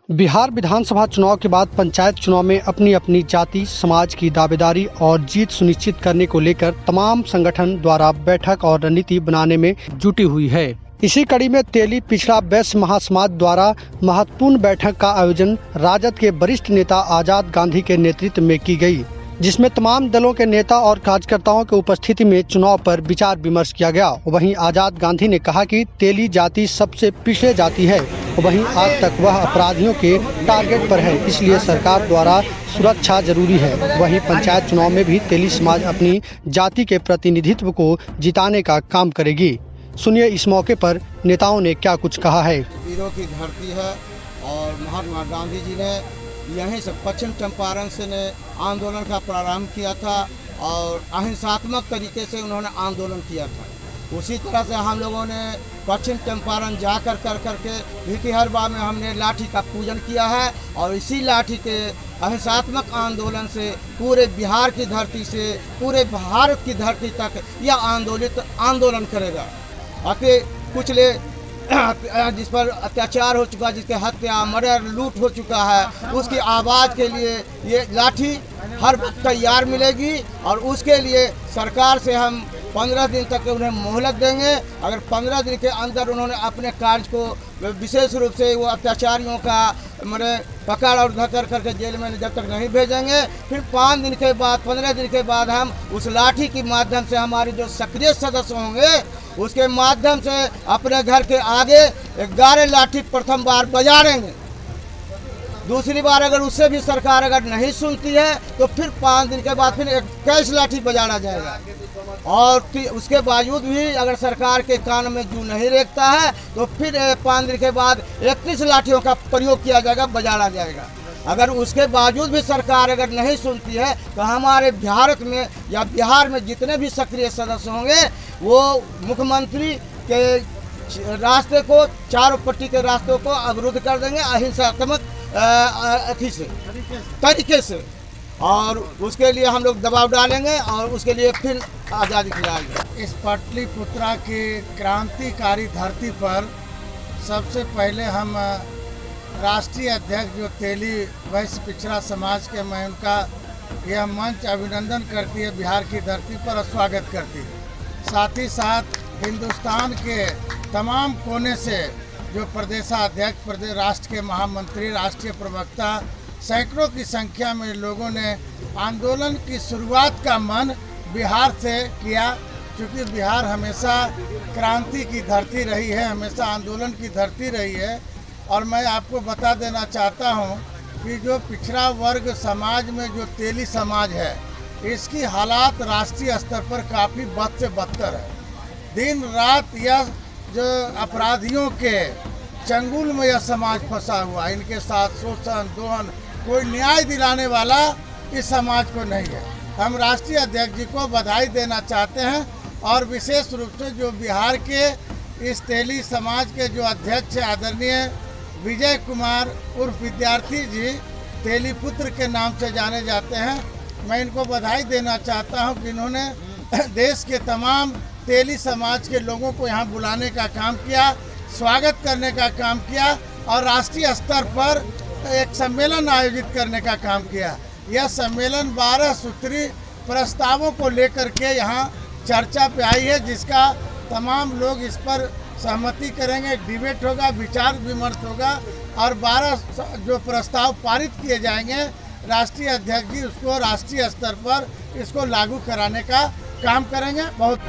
बिहार विधानसभा चुनाव के बाद पंचायत चुनाव में अपनी अपनी जाति समाज की दावेदारी और जीत सुनिश्चित करने को लेकर तमाम संगठन द्वारा बैठक और रणनीति बनाने में जुटी हुई है। इसी कड़ी में तेली पिछड़ा वैश्य महासमाज द्वारा महत्वपूर्ण बैठक का आयोजन राजद के वरिष्ठ नेता आजाद गांधी के नेतृत्व में की गई, जिसमें तमाम दलों के नेता और कार्यकर्ताओं की उपस्थिति में चुनाव पर विचार विमर्श किया गया। वहीं आजाद गांधी ने कहा कि तेली जाति सबसे पिछड़े जाति है, वहीं आज तक वह अपराधियों के टारगेट पर है, इसलिए सरकार द्वारा सुरक्षा जरूरी है। वहीं पंचायत चुनाव में भी तेली समाज अपनी जाति के प्रतिनिधित्व को जिताने का काम करेगी। सुनिए इस मौके पर नेताओं ने क्या कुछ कहा है। वीरों की धरती है और महात्मा गांधी जी ने यहीं से पश्चिम चंपारण से ने आंदोलन का प्रारंभ किया था और अहिंसात्मक तरीके से उन्होंने आंदोलन किया था। उसी तरह से हम लोगों ने पश्चिम चंपारण जाकर करके भितिहरवा में हमने लाठी का पूजन किया है और इसी लाठी के अहिंसात्मक आंदोलन से पूरे बिहार की धरती से पूरे भारत की धरती तक यह आंदोलन करेगा। आके कुछ जिस पर अत्याचार हो चुका है, जिसके हत्या मर्डर लूट हो चुका है, उसकी आवाज़ के लिए ये लाठी हर वक्त तैयार मिलेगी और उसके लिए सरकार से हम 15 दिन तक उन्हें मोहलत देंगे। अगर 15 दिन के अंदर उन्होंने अपने कार्य को विशेष रूप से वो अत्याचारियों का पकड़ और धकर करके जेल में जब तक नहीं भेजेंगे, फिर 5 दिन के बाद 15 दिन के बाद हम उस लाठी के माध्यम से हमारे जो सक्रिय सदस्य होंगे उसके माध्यम से अपने घर के आगे 11 लाठी प्रथम बार बजाएंगे। दूसरी बार अगर उससे भी सरकार अगर नहीं सुनती है तो फिर 5 दिन के बाद फिर 21 लाठी बजाना जाएगा और उसके बावजूद भी अगर सरकार के कान में जू नहीं रेखता है तो फिर 5 दिन के बाद 31 लाठियों का प्रयोग किया जाएगा, बजाना जाएगा। अगर उसके बावजूद भी सरकार अगर नहीं सुनती है तो हमारे भारत में या बिहार में जितने भी सक्रिय सदस्य होंगे वो मुख्यमंत्री के रास्ते को, चारों पट्टी के रास्तों को अवरुद्ध कर देंगे अहिंसात्मक तरीके से और उसके लिए हम लोग दबाव डालेंगे और उसके लिए फिर आज़ादी खिलाएंगे। इस पाटलिपुत्रा की क्रांतिकारी धरती पर सबसे पहले हम राष्ट्रीय अध्यक्ष जो तेली वैश्य पिछड़ा समाज के, मैं उनका यह मंच अभिनंदन करती है, बिहार की धरती पर स्वागत करती है। साथ ही साथ हिंदुस्तान के तमाम कोने से जो प्रदेशाध्यक्ष, प्रदेश राष्ट्र के महामंत्री, राष्ट्रीय प्रवक्ता, सैकड़ों की संख्या में लोगों ने आंदोलन की शुरुआत का मन बिहार से किया, क्योंकि बिहार हमेशा क्रांति की धरती रही है, हमेशा आंदोलन की धरती रही है। और मैं आपको बता देना चाहता हूं कि जो पिछड़ा वर्ग समाज में जो तेली समाज है, इसकी हालात राष्ट्रीय स्तर पर काफ़ी बद से बदतर है। दिन रात यह जो अपराधियों के चंगुल में यह समाज फंसा हुआ, इनके साथ शोषण दोहन, कोई न्याय दिलाने वाला इस समाज को नहीं है। हम राष्ट्रीय अध्यक्ष जी को बधाई देना चाहते हैं और विशेष रूप से जो बिहार के इस तेली समाज के जो अध्यक्ष हैं आदरणीय विजय कुमार उर्फ विद्यार्थी जी, तेली पुत्र के नाम से जाने जाते हैं, मैं इनको बधाई देना चाहता हूं कि इन्होंने देश के तमाम तेली समाज के लोगों को यहाँ बुलाने का काम किया, स्वागत करने का काम किया और राष्ट्रीय स्तर पर एक सम्मेलन आयोजित करने का काम किया। यह सम्मेलन 12 सूत्री प्रस्तावों को लेकर के यहाँ चर्चा पे आई है, जिसका तमाम लोग इस पर सहमति करेंगे, डिबेट होगा, विचार विमर्श होगा और 12 जो प्रस्ताव पारित किए जाएंगे, राष्ट्रीय अध्यक्ष जी उसको राष्ट्रीय स्तर पर इसको लागू कराने का काम करेंगे। बहुत